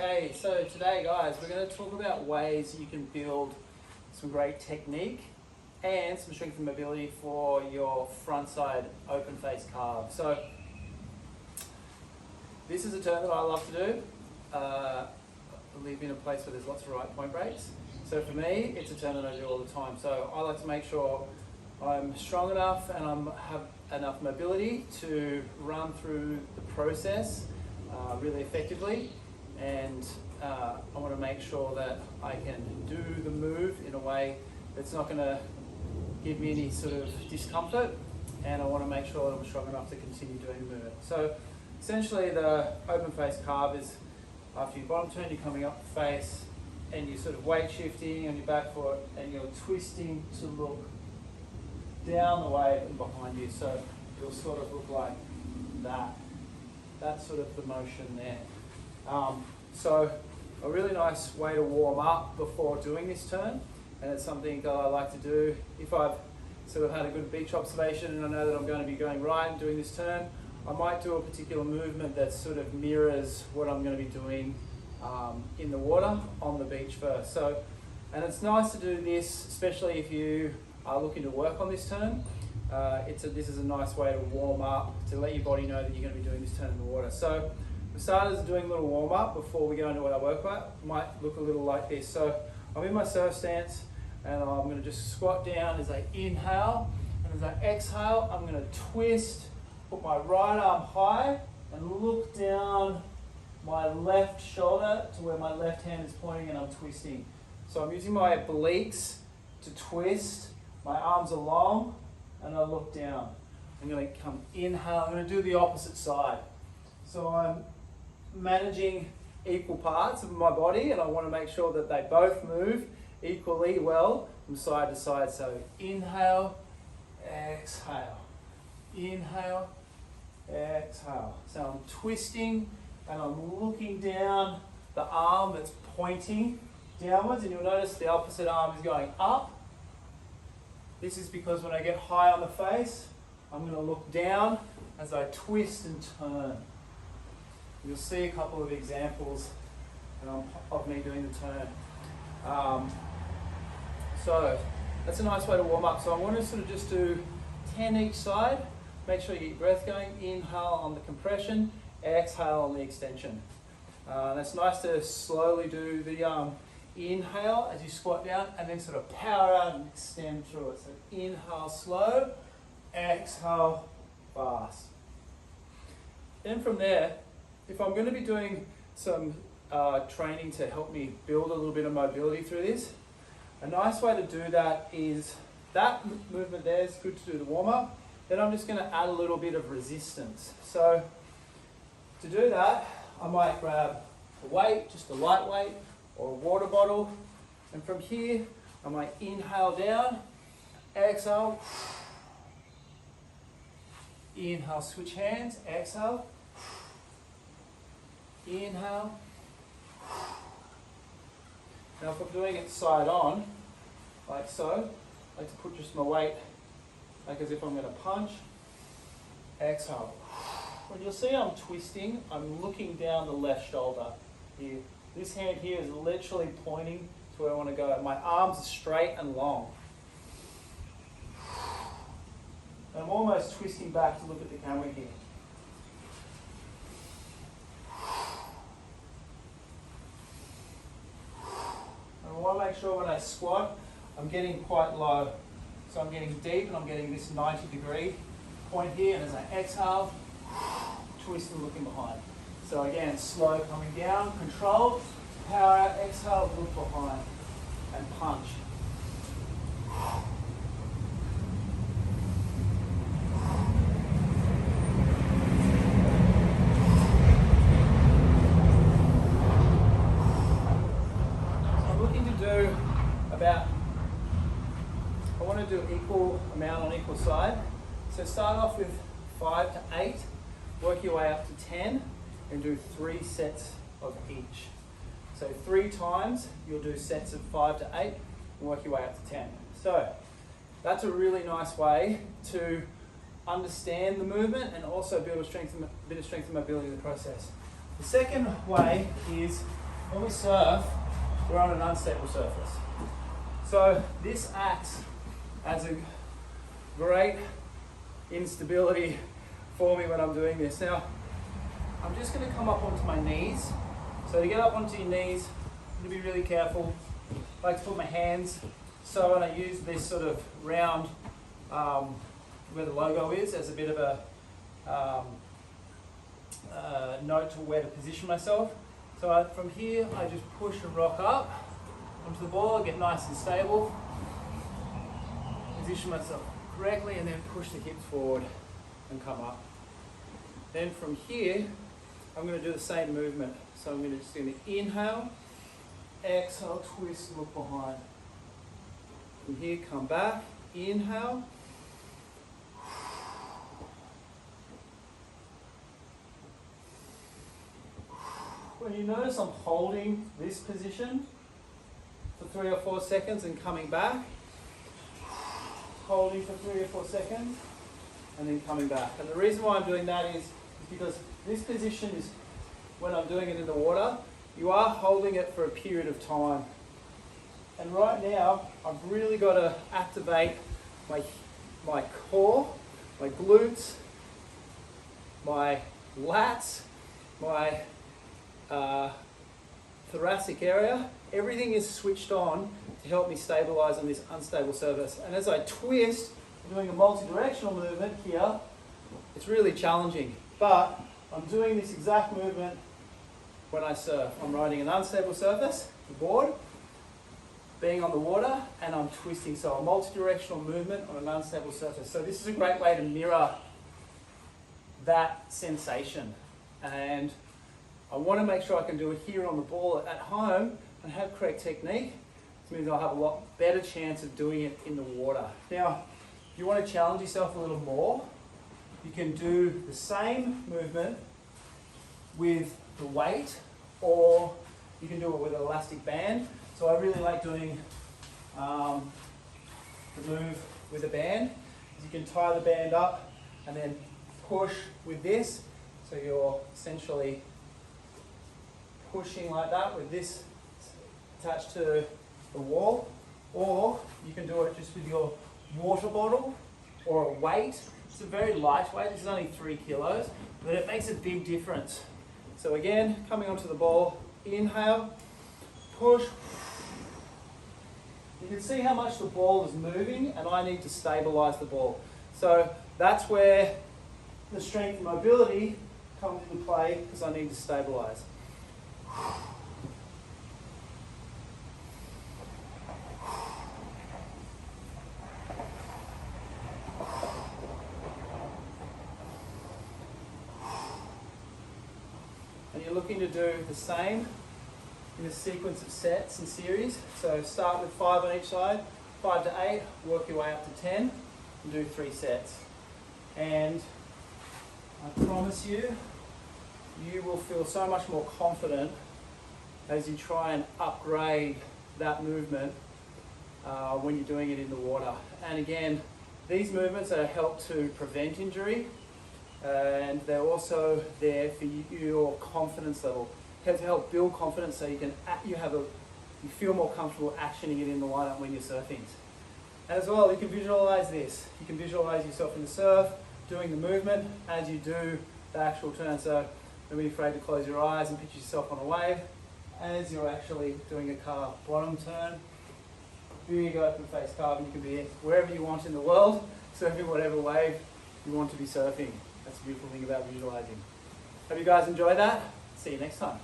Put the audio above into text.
Okay, so today guys, we're going to talk about ways you can build some great technique and some strength and mobility for your front side open face carve. So this is a turn that I love to do. I live in a place where there's lots of right point breaks. So for me, it's a turn that I do all the time. So I like to make sure I'm strong enough and have enough mobility to run through the process really effectively, and I want to make sure that I can do the move in a way that's not going to give me any sort of discomfort, and I want to make sure that I'm strong enough to continue doing the movement. So essentially the open face carve is after your bottom turn, you're coming up the face and you're sort of weight shifting on your back foot and you're twisting to look down the wave and behind you. So you'll sort of look like that. That's sort of the motion there. So a really nice way to warm up before doing this turn, and it's something that I like to do if I've sort of had a good beach observation and I know that I'm going to be going right and doing this turn. I might do a particular movement that sort of mirrors what I'm going to be doing in the water on the beach first. So, and it's nice to do this, especially if you are looking to work on this turn. This is a nice way to warm up, to let your body know that you're going to be doing this turn in the water. So for starters, doing a little warm up before we go into our workout might look a little like this. So I'm in my surf stance and I'm going to just squat down as I inhale, and as I exhale, I'm going to twist, put my right arm high and look down my left shoulder to where my left hand is pointing, and I'm twisting. So I'm using my obliques to twist, my arms are long, and I look down. I'm going to come inhale, I'm going to do the opposite side. So I'm managing equal parts of my body, and I want to make sure that they both move equally well from side to side. So inhale, exhale, inhale, exhale. So I'm twisting and I'm looking down the arm that's pointing downwards, and you'll notice the opposite arm is going up. This is because when I get high on the face, I'm going to look down as I twist and turn. You'll see a couple of examples of me doing the turn. So that's a nice way to warm up. So I want to sort of just do 10 each side. Make sure you get your breath going. Inhale on the compression, exhale on the extension. It's nice to slowly do the inhale as you squat down, and then sort of power out and extend through it. So inhale slow, exhale fast. Then from there, if I'm going to be doing some training to help me build a little bit of mobility through this, a nice way to do that is that movement there is good to do the warm up. Then I'm just going to add a little bit of resistance. So to do that, I might grab a weight, just a light weight, or a water bottle, and from here I might inhale down, exhale, inhale, switch hands, exhale, inhale. Now if I'm doing it side on, like so, I like to put just my weight like as if I'm going to punch, exhale. When you'll see I'm twisting, I'm looking down the left shoulder here. This hand here is literally pointing to where I want to go. My arms are straight and long. And I'm almost twisting back to look at the camera here. And I want to make sure when I squat, I'm getting quite low. So I'm getting deep and I'm getting this 90-degree point here, and as I exhale, twist and looking behind. So again, slow coming down, controlled, power out, exhale, look behind, and punch. So I'm looking to do about, I want to do equal amount on equal side. So start off with 5 to 8, work your way up to 10, and do 3 sets of each. So 3 times you'll do sets of 5 to 8 and work your way up to 10. So that's a really nice way to understand the movement and also build a bit of strength and mobility in the process. The second way is when we surf, we're on an unstable surface. So this acts as a great instability for me when I'm doing this. Now, I'm just going to come up onto my knees. So to get up onto your knees, I'm going to be really careful. I like to put my hands so, and I use this sort of round where the logo is as a bit of a note to where to position myself. So from here, I just push and rock up onto the ball, get nice and stable, position myself correctly, and then push the hips forward and come up. Then from here, I'm going to do the same movement. So I'm just going to inhale, exhale, twist, look behind. From here, come back, inhale. When you notice I'm holding this position for 3 or 4 seconds and coming back, holding for 3 or 4 seconds, and then coming back. And the reason why I'm doing that is because this position is, when I'm doing it in the water, you are holding it for a period of time. And right now, I've really got to activate my core, my glutes, my lats, my thoracic area. Everything is switched on to help me stabilize on this unstable surface. And as I twist, I'm doing a multi-directional movement here. It's really challenging, but I'm doing this exact movement when I surf. I'm riding an unstable surface, the board, being on the water, and I'm twisting. So a multi-directional movement on an unstable surface. So this is a great way to mirror that sensation. And I want to make sure I can do it here on the ball at home and have correct technique. This means I'll have a lot better chance of doing it in the water. Now, if you want to challenge yourself a little more, you can do the same movement with the weight, or you can do it with an elastic band. So I really like doing the move with a band. You can tie the band up and then push with this. So you're essentially pushing like that with this attached to the wall, or you can do it just with your water bottle or a weight. It's a very lightweight, this is only 3 kilos, but it makes a big difference. So again, coming onto the ball, inhale, push. You can see how much the ball is moving, and I need to stabilize the ball. So that's where the strength and mobility comes into play, because I need to stabilize. And you're looking to do the same in a sequence of sets and series. So start with 5 on each side, 5 to 8, work your way up to 10, and do 3 sets. And I promise you, you will feel so much more confident as you try and upgrade that movement when you're doing it in the water. And again, these movements are help to prevent injury, and they're also there for your confidence level. To help build confidence so you feel more comfortable actioning it in the lineup when you're surfing. And as well, you can visualize this. You can visualize yourself in the surf, doing the movement as you do the actual turn. So don't be afraid to close your eyes and picture yourself on a wave as you're actually doing a carve. Bottom turn, big open face carve, and you can be wherever you want in the world, surfing whatever wave you want to be surfing. That's the beautiful thing about visualizing. Hope you guys enjoyed that. See you next time.